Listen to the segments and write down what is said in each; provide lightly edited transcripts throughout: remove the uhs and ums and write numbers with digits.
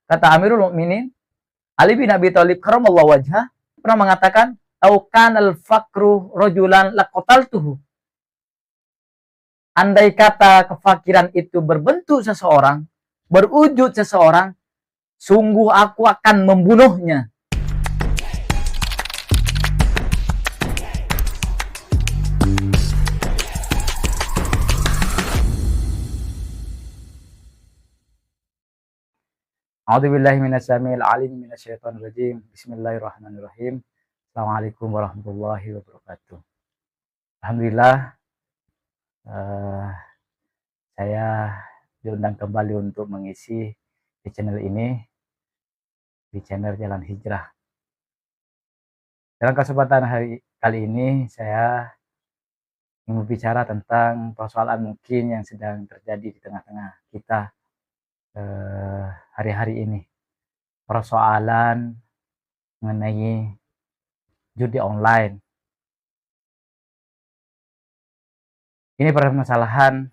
Kata Amirul Mukminin Ali bin Abi Thalib karramallahu wajhah pernah mengatakan, "Au kanal fakru rajulan laqataltuhu." Andai kata kefakiran itu berbentuk seseorang, berwujud seseorang, sungguh aku akan membunuhnya. A'udzubillahi minasyaitonir alim minasyaitonir rajim. Bismillahirrahmanirrahim. Assalamualaikum warahmatullahi wabarakatuh. Alhamdulillah, saya diundang kembali untuk mengisi di channel ini, di channel Jalan Hijrah. Dalam kesempatan kali ini saya ingin berbicara tentang persoalan mungkin yang sedang terjadi di tengah-tengah kita hari-hari ini. Persoalan mengenai judi online. Ini permasalahan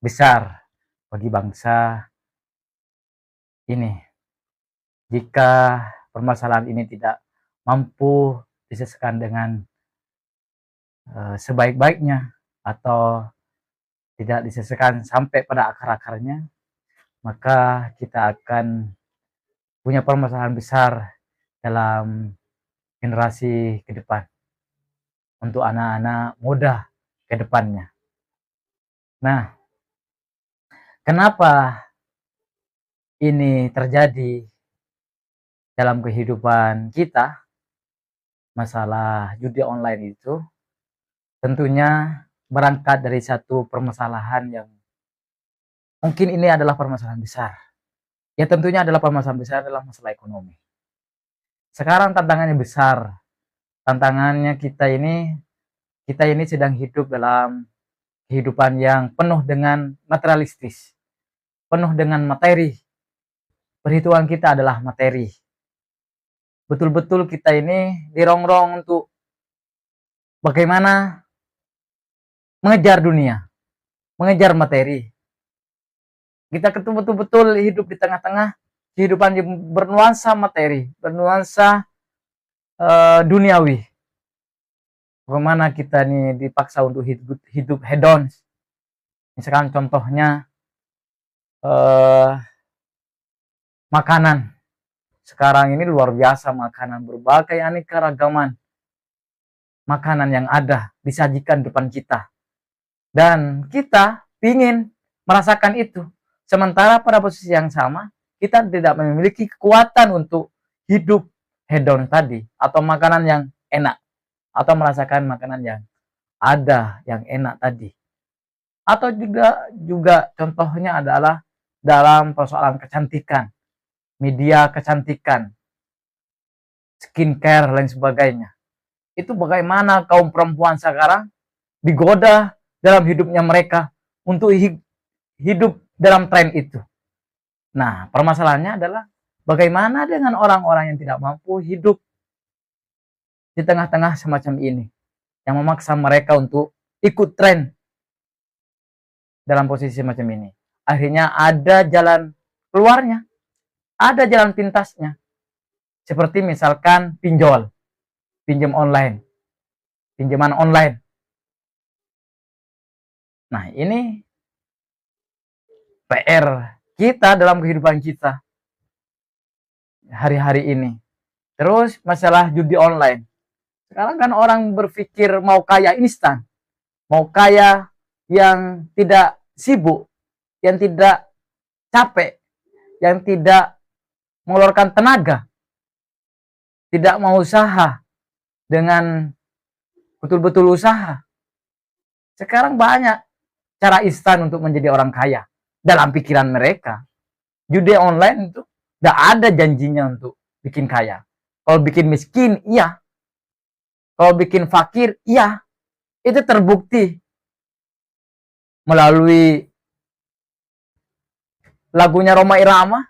besar bagi bangsa ini. Jika permasalahan ini tidak mampu diselesaikan dengan sebaik-baiknya atau tidak diselesaikan sampai pada akar-akarnya, maka kita akan punya permasalahan besar dalam generasi ke depan untuk anak-anak muda ke depannya. Nah, kenapa ini terjadi dalam kehidupan kita? Masalah judi online itu tentunya berangkat dari satu permasalahan yang mungkin ini adalah permasalahan besar. Ya tentunya adalah permasalahan besar adalah masalah ekonomi. Sekarang tantangannya besar. Tantangannya kita ini sedang hidup dalam kehidupan yang penuh dengan materialistis, penuh dengan materi. Perhitungan kita adalah materi. Betul-betul kita ini dirongrong untuk bagaimana mengejar dunia, mengejar materi. Kita betul-betul hidup di tengah-tengah kehidupan yang bernuansa materi, bernuansa duniawi. Bagaimana kita nih dipaksa untuk hidup hedon. Misalkan contohnya makanan. Sekarang ini luar biasa makanan, berbagai aneka ragaman makanan yang ada disajikan depan kita. Dan kita ingin merasakan itu. Sementara pada posisi yang sama, kita tidak memiliki kekuatan untuk hidup hedon tadi, atau makanan yang enak, atau merasakan makanan yang ada yang enak tadi. Atau juga contohnya adalah dalam persoalan kecantikan, media kecantikan, skincare, lain sebagainya. Itu bagaimana kaum perempuan sekarang digoda dalam hidupnya mereka untuk hidup dalam tren itu. Nah, permasalahannya adalah bagaimana dengan orang-orang yang tidak mampu hidup di tengah-tengah semacam ini, yang memaksa mereka untuk ikut tren dalam posisi semacam ini. Akhirnya ada jalan keluarnya, ada jalan pintasnya. Seperti misalkan pinjol, pinjam online, pinjaman online. Nah, ini PR kita dalam kehidupan kita hari-hari ini. Terus masalah judi online. Sekarang kan orang berpikir mau kaya instan, mau kaya yang tidak sibuk, yang tidak capek, yang tidak mengeluarkan tenaga, tidak mau usaha dengan betul-betul usaha. Sekarang banyak cara instan untuk menjadi orang kaya. Dalam pikiran mereka, judi online itu tidak ada janjinya untuk bikin kaya. Kalau bikin miskin, iya. Kalau bikin fakir, iya. Itu terbukti melalui lagunya Rhoma Irama.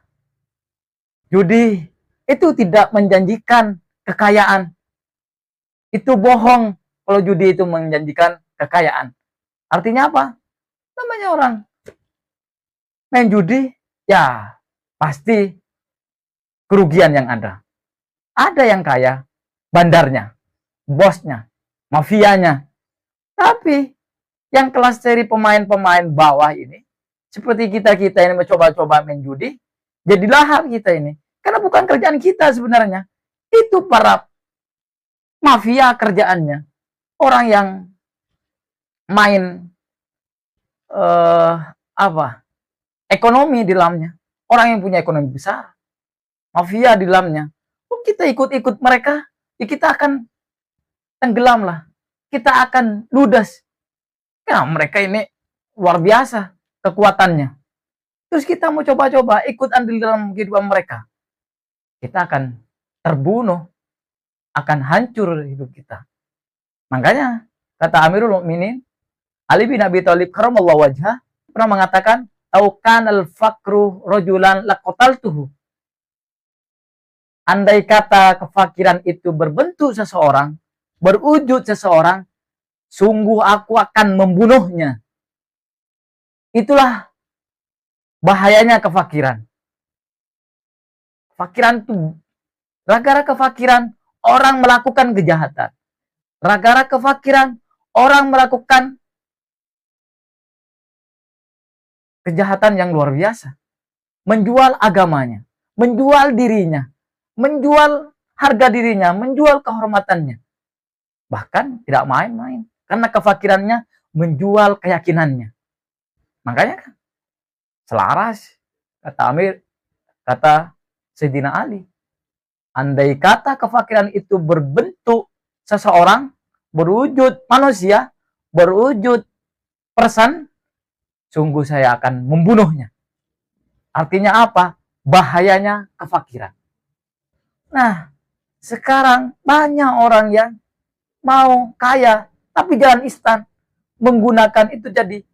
Judi itu tidak menjanjikan kekayaan. Itu bohong kalau judi itu menjanjikan kekayaan. Artinya apa? Namanya orang main judi, ya pasti kerugian yang ada. Ada yang kaya, bandarnya, bosnya, mafianya. Tapi yang kelas seri pemain-pemain bawah ini, seperti kita-kita ini mencoba-coba main judi, jadi lahap kita ini. Karena bukan kerjaan kita sebenarnya. Itu para mafia kerjaannya. Orang yang main ekonomi di dalamnya. Orang yang punya ekonomi besar. Mafia di dalamnya. Kita ikut-ikut mereka, ya kita akan tenggelam lah. Kita akan ludas. Ya, mereka ini luar biasa kekuatannya. Terus kita mau coba-coba ikut andil dalam kehidupan mereka. Kita akan terbunuh, akan hancur hidup kita. Makanya kata Amirul Mukminin Ali bin Abi Thalib karramallahu wajhah pernah mengatakan, "Aukanal fakru rajulan laqataltuhu." Andai kata kefakiran itu berbentuk seseorang, berwujud seseorang, sungguh aku akan membunuhnya. Itulah bahayanya kefakiran. Kefakiran itu, gara-gara kefakiran orang melakukan kejahatan. Gara-gara kefakiran orang melakukan kejahatan yang luar biasa. Menjual agamanya, menjual dirinya, menjual harga dirinya, menjual kehormatannya. Bahkan tidak main-main. Karena kefakirannya menjual keyakinannya. Makanya kan selaras kata Sayyidina Ali. Andai kata kefakiran itu berbentuk seseorang, berwujud manusia, berwujud person, sungguh saya akan membunuhnya. Artinya apa? Bahayanya kefakiran. Nah, sekarang banyak orang yang mau kaya, tapi jalan instan. Menggunakan itu jadi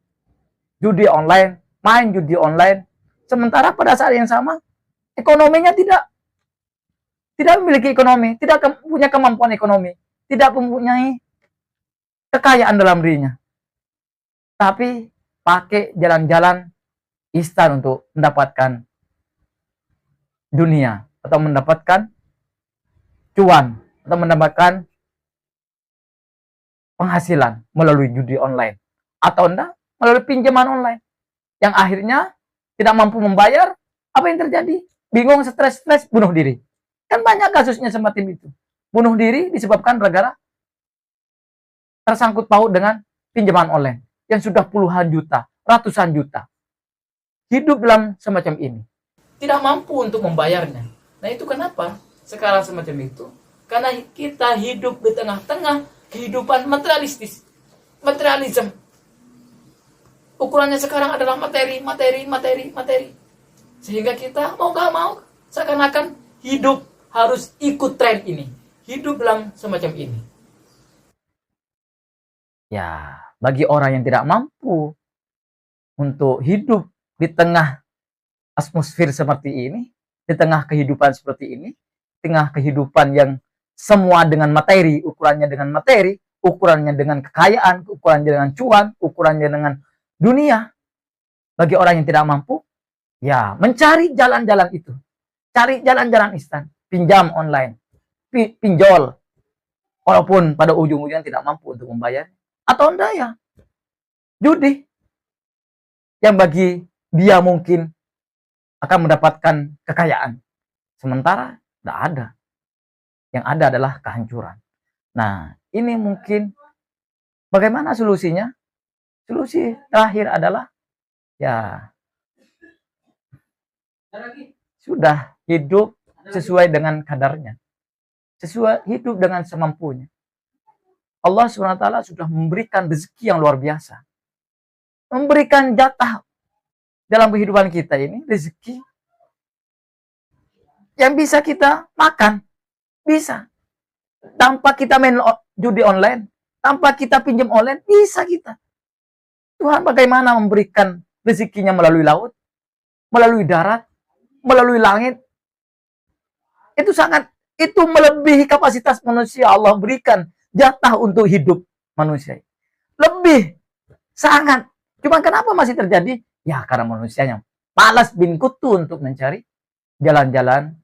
judi online, main judi online. Sementara pada saat yang sama, ekonominya tidak memiliki ekonomi, tidak punya kemampuan ekonomi, tidak mempunyai kekayaan dalam dirinya. Tapi pakai jalan-jalan instan untuk mendapatkan dunia, atau mendapatkan cuan, atau mendapatkan penghasilan melalui judi online, atau enggak melalui pinjaman online, yang akhirnya tidak mampu membayar. Apa yang terjadi? Bingung, stres, bunuh diri. Kan banyak kasusnya semacam itu. Bunuh diri disebabkan gara-gara tersangkut paut dengan pinjaman online yang sudah puluhan juta, ratusan juta. Hidup dalam semacam ini, tidak mampu untuk membayarnya. Nah, itu kenapa sekarang semacam itu? Karena kita hidup di tengah-tengah kehidupan materialistis, materialism. Ukurannya sekarang adalah materi. Sehingga kita mau gak mau seakan-akan hidup harus ikut tren ini. Hidup dalam semacam ini. Ya, bagi orang yang tidak mampu untuk hidup di tengah atmosfer seperti ini, di tengah kehidupan seperti ini, di tengah kehidupan yang semua dengan materi, ukurannya dengan materi, ukurannya dengan kekayaan, ukurannya dengan cuan, ukurannya dengan dunia. Bagi orang yang tidak mampu, ya mencari jalan-jalan itu. Cari jalan-jalan instan, pinjam online, pinjol, walaupun pada ujung-ujungnya tidak mampu untuk membayar. Atau enggak ya, judi. Yang bagi dia mungkin akan mendapatkan kekayaan. Sementara tidak ada. Yang ada adalah kehancuran. Nah, ini mungkin bagaimana solusinya? Solusi terakhir adalah ya sudah hidup sesuai dengan kadarnya. Sesuai hidup dengan semampunya. Allah SWT sudah memberikan rezeki yang luar biasa. Memberikan jatah dalam kehidupan kita ini, rezeki yang bisa kita makan. Bisa. Tanpa kita main judi online, tanpa kita pinjam online, bisa kita. Tuhan bagaimana memberikan rezekinya melalui laut, melalui darat, melalui langit. Itu melebihi kapasitas manusia. Allah berikan jatah untuk hidup manusia. Lebih, sangat. Cuma kenapa masih terjadi? Ya karena manusianya malas bin kutu untuk mencari jalan-jalan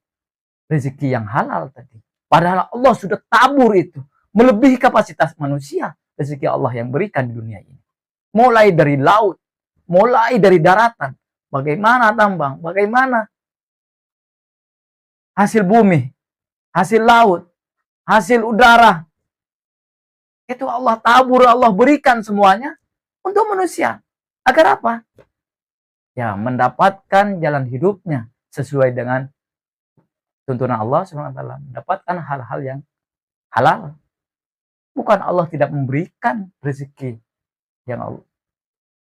rezeki yang halal tadi. Padahal Allah sudah tabur itu, melebihi kapasitas manusia, rezeki Allah yang berikan di dunia ini. Mulai dari laut, mulai dari daratan, bagaimana tambang, bagaimana hasil bumi, hasil laut, hasil udara, itu Allah tabur, Allah berikan semuanya untuk manusia. Agar apa? Ya, mendapatkan jalan hidupnya sesuai dengan tuntunan Allah SWT, mendapatkan hal-hal yang halal. Bukan Allah tidak memberikan rezeki yang Allah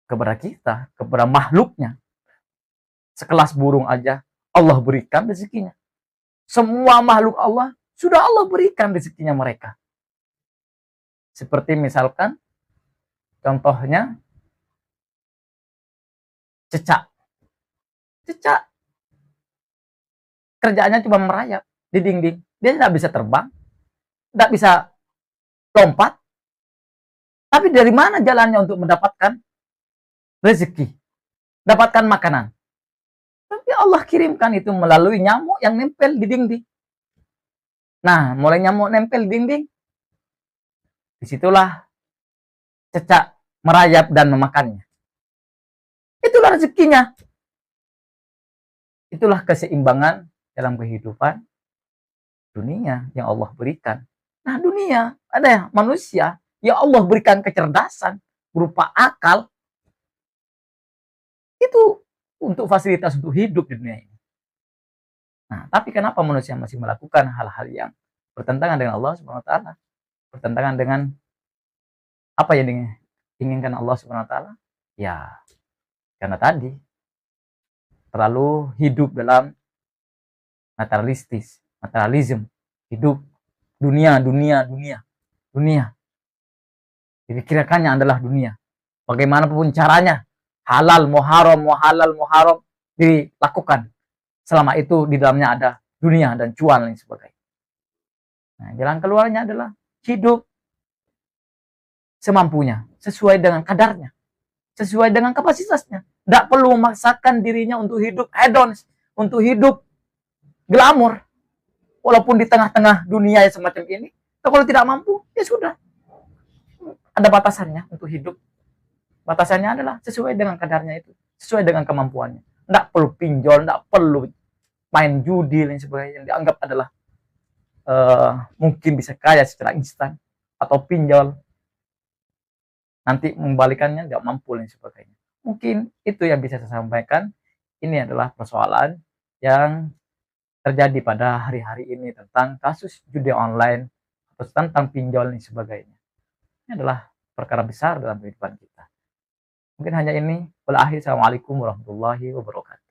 kepada kita, kepada makhluknya. Sekelas burung aja Allah berikan rezekinya. Semua makhluk Allah sudah Allah berikan rezekinya mereka. Seperti misalkan contohnya cecak. Cecak kerjaannya cuma merayap di dinding. Dia tidak bisa terbang, tidak bisa lompat. Tapi dari mana jalannya untuk mendapatkan rezeki, dapatkan makanan? Tapi Allah kirimkan itu melalui nyamuk yang nempel di dinding. Nah, mulai nyamuk nempel di dinding, disitulah cecak merayap dan memakannya. Itulah rezekinya. Itulah keseimbangan dalam kehidupan dunia yang Allah berikan. Nah, dunia ada ya, manusia yang Allah berikan kecerdasan berupa akal, itu untuk fasilitas untuk hidup di dunia ini. Nah, tapi kenapa manusia masih melakukan hal-hal yang bertentangan dengan Allah Subhanahu wa taala? Bertentangan dengan apa yang diinginkan Allah Subhanahu wa taala? Ya, karena tadi terlalu hidup dalam materialisme, hidup dunia. Dipikirkannya adalah dunia. Bagaimanapun caranya, halal, muharam dilakukan. Selama itu di dalamnya ada dunia dan cuan dan sebagainya. Nah, jalan keluarnya adalah hidup semampunya, sesuai dengan kadarnya, sesuai dengan kapasitasnya. Tidak perlu memaksakan dirinya untuk hidup hedons, untuk hidup glamor. Walaupun di tengah-tengah dunia yang semacam ini, kalau tidak mampu, ya sudah. Ada batasannya untuk hidup. Batasannya adalah sesuai dengan kadarnya itu, sesuai dengan kemampuannya. Tidak perlu pinjol, tidak perlu main judi dan sebagainya yang dianggap adalah mungkin bisa kaya secara instan, atau pinjol nanti membalikannya tidak mampu dan sebagainya. Mungkin itu yang bisa saya sampaikan. Ini adalah persoalan yang terjadi pada hari-hari ini tentang kasus judi online atau tentang pinjol dan sebagainya. Ini adalah perkara besar dalam kehidupan kita. Mungkin hanya ini. Assalamualaikum warahmatullahi wabarakatuh.